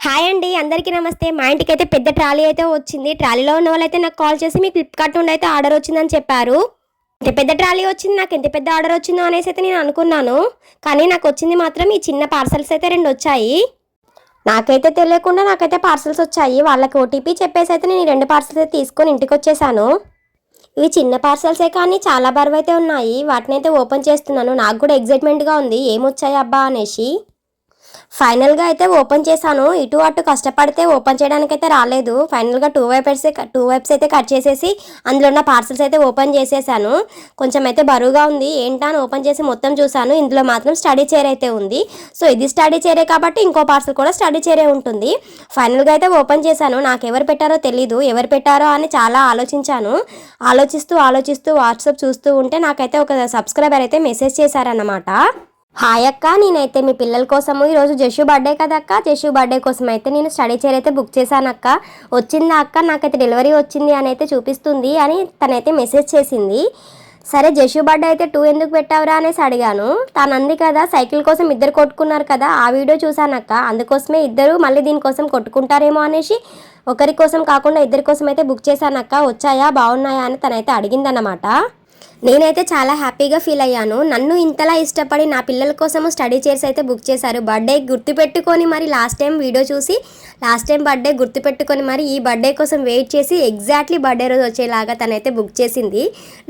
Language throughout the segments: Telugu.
హాయ్ అండి, అందరికీ నమస్తే. మా ఇంటికైతే పెద్ద ట్రాలీ అయితే వచ్చింది. ట్రాలీలో ఉన్న వాళ్ళైతే నాకు కాల్ చేసి మీ ఫ్లిప్కార్ట్ నుండి అయితే ఆర్డర్ వచ్చిందని చెప్పారు. ఇంత పెద్ద ట్రాలీ వచ్చింది, నాకు ఎంత పెద్ద ఆర్డర్ వచ్చిందో అనేసి అయితే నేను అనుకున్నాను. కానీ నాకు వచ్చింది మాత్రం ఈ చిన్న పార్సల్స్ అయితే 2 వచ్చాయి. నాకైతే తెలియకుండా నాకైతే పార్సల్స్ వచ్చాయి. వాళ్ళకి ఓటీపీ చెప్పేసి అయితే నేను ఈ 2 పార్సల్స్ అయితే తీసుకొని ఇంటికి వచ్చేసాను. ఇవి చిన్న పార్సల్సే కానీ చాలా బరువు అయితే ఉన్నాయి. వాటిని అయితే ఓపెన్ చేస్తున్నాను. నాకు కూడా ఎగ్జైట్మెంట్గా ఉంది ఏమొచ్చాయి అబ్బా అనేసి. ఫైనల్గా అయితే ఓపెన్ చేశాను. ఇటు అటు కష్టపడితే ఓపెన్ చేయడానికి అయితే రాలేదు. ఫైనల్గా టూ వైప్స్ అయితే కట్ చేసేసి అందులో ఉన్న పార్సల్స్ అయితే ఓపెన్ చేసేసాను. కొంచెం అయితే బరువుగా ఉంది. ఏంటా అని ఓపెన్ చేసి మొత్తం చూశాను. ఇందులో మాత్రం స్టడీ చైర్ అయితే ఉంది. సో ఇది స్టడీ చైరే కాబట్టి ఇంకో పార్సల్ కూడా స్టడీ చైరే ఉంటుంది. ఫైనల్గా అయితే ఓపెన్ చేశాను. నాకు ఎవరు పెట్టారో తెలీదు. ఎవరు పెట్టారో అని చాలా ఆలోచించాను. ఆలోచిస్తూ వాట్సాప్ చూస్తూ ఉంటే నాకైతే ఒక సబ్స్క్రైబర్ అయితే మెసేజ్ చేశారన్నమాట. హాయ్ అక్క, నేనైతే మీ పిల్లల కోసము ఈరోజు జషు బర్త్డే కదా అక్క, జషు బర్త్డే కోసం అయితే నేను స్టడీ చైర్ అయితే బుక్ చేశాను అక్క. వచ్చిందా అక్క, నాకైతే డెలివరీ వచ్చింది అని అయితే చూపిస్తుంది అని తనైతే మెసేజ్ చేసింది. సరే జషు బర్త్డే అయితే 2 ఎందుకు పెట్టావురా అనేసి అడిగాను. తను అంది కదా సైకిల్ కోసం ఇద్దరు కొట్టుకున్నారు కదా, ఆ వీడియో చూసానక్క, అందుకోసమే ఇద్దరు మళ్ళీ దీనికోసం కొట్టుకుంటారేమో అనేసి ఒకరి కోసం కాకుండా ఇద్దరి కోసం అయితే బుక్ చేశానక్క. వచ్చాయా బాగున్నాయా అని తనైతే అడిగిందన్నమాట. నేనైతే చాలా హ్యాపీగా ఫీల్ అయ్యాను. నన్ను ఇంతలా ఇష్టపడి నా పిల్లల కోసము స్టడీ చైర్స్ అయితే బుక్ చేశారు. బర్త్డే గుర్తుపెట్టుకొని మరి లాస్ట్ టైం బర్త్డే గుర్తుపెట్టుకొని మరి ఈ బర్త్డే కోసం వెయిట్ చేసి ఎగ్జాక్ట్లీ బర్త్డే రోజు వచ్చేలాగా తనైతే బుక్ చేసింది.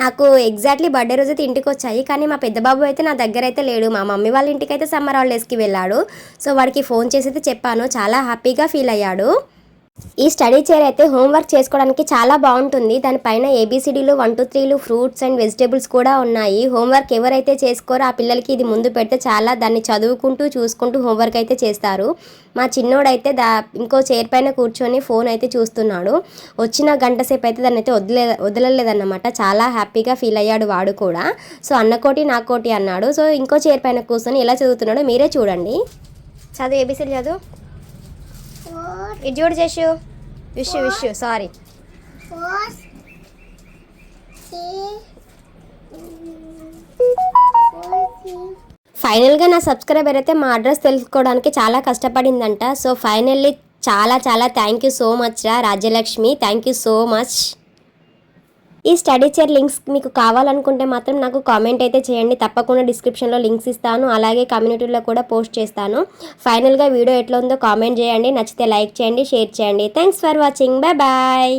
నాకు ఎగ్జాక్ట్లీ బర్త్డే రోజు అయితే ఇంటికి వచ్చాయి. కానీ మా పెద్ద బాబు అయితే నా దగ్గర అయితే లేడు. మా మమ్మీ వాళ్ళ ఇంటికి అయితే సమ్మర్ హాలిడేస్కి వెళ్ళాడు. సో వాడికి ఫోన్ చేసి అయితే చెప్పాను. చాలా హ్యాపీగా ఫీల్ అయ్యాడు. ఈ స్టడీ చైర్ అయితే హోంవర్క్ చేసుకోవడానికి చాలా బాగుంటుంది. దానిపైన ABCDలు 1 2 3లు ఫ్రూట్స్ అండ్ వెజిటేబుల్స్ కూడా ఉన్నాయి. హోంవర్క్ ఎవరైతే చేసుకోరో ఆ పిల్లలకి ఇది ముందు పెడితే చాలా దాన్ని చదువుకుంటూ చూసుకుంటూ హోంవర్క్ అయితే చేస్తారు. మా చిన్నోడైతే ఇంకో చైర్ పైన కూర్చొని ఫోన్ అయితే చూస్తున్నాడు. వచ్చిన గంట సేపు అయితే దాన్ని అయితే వదలలేదన్నమాట. చాలా హ్యాపీగా ఫీల్ అయ్యాడు వాడు కూడా. సో అన్నకోటి నాకోటి అన్నాడు. సో ఇంకో చైర్ పైన కూర్చొని ఎలా చదువుతున్నాడో మీరే చూడండి. చదువు ABCD చదువు. ఇది చూడు చేసు విష్ సారీ. ఫైనల్గా నా సబ్స్క్రైబర్ అయితే మా అడ్రస్ తెలుసుకోవడానికి చాలా కష్టపడిందంట. సో ఫైనల్లీ చాలా థ్యాంక్ యూ సో మచ్ రా Rajyalakshmi, thank you so much. ఈ స్టడీ చైర్ లింక్స్ మీకు కావాలనుకుంటే మాత్రం నాకు కామెంట్ అయితే చేయండి. తప్పకుండా డిస్క్రిప్షన్లో లింక్స్ ఇస్తాను. అలాగే కమ్యూనిటీలో కూడా పోస్ట్ చేస్తాను. ఫైనల్గా వీడియో ఎట్లా ఉందో కామెంట్ చేయండి. నచ్చితే లైక్ చేయండి, షేర్ చేయండి. Thanks for watching. బాయ్.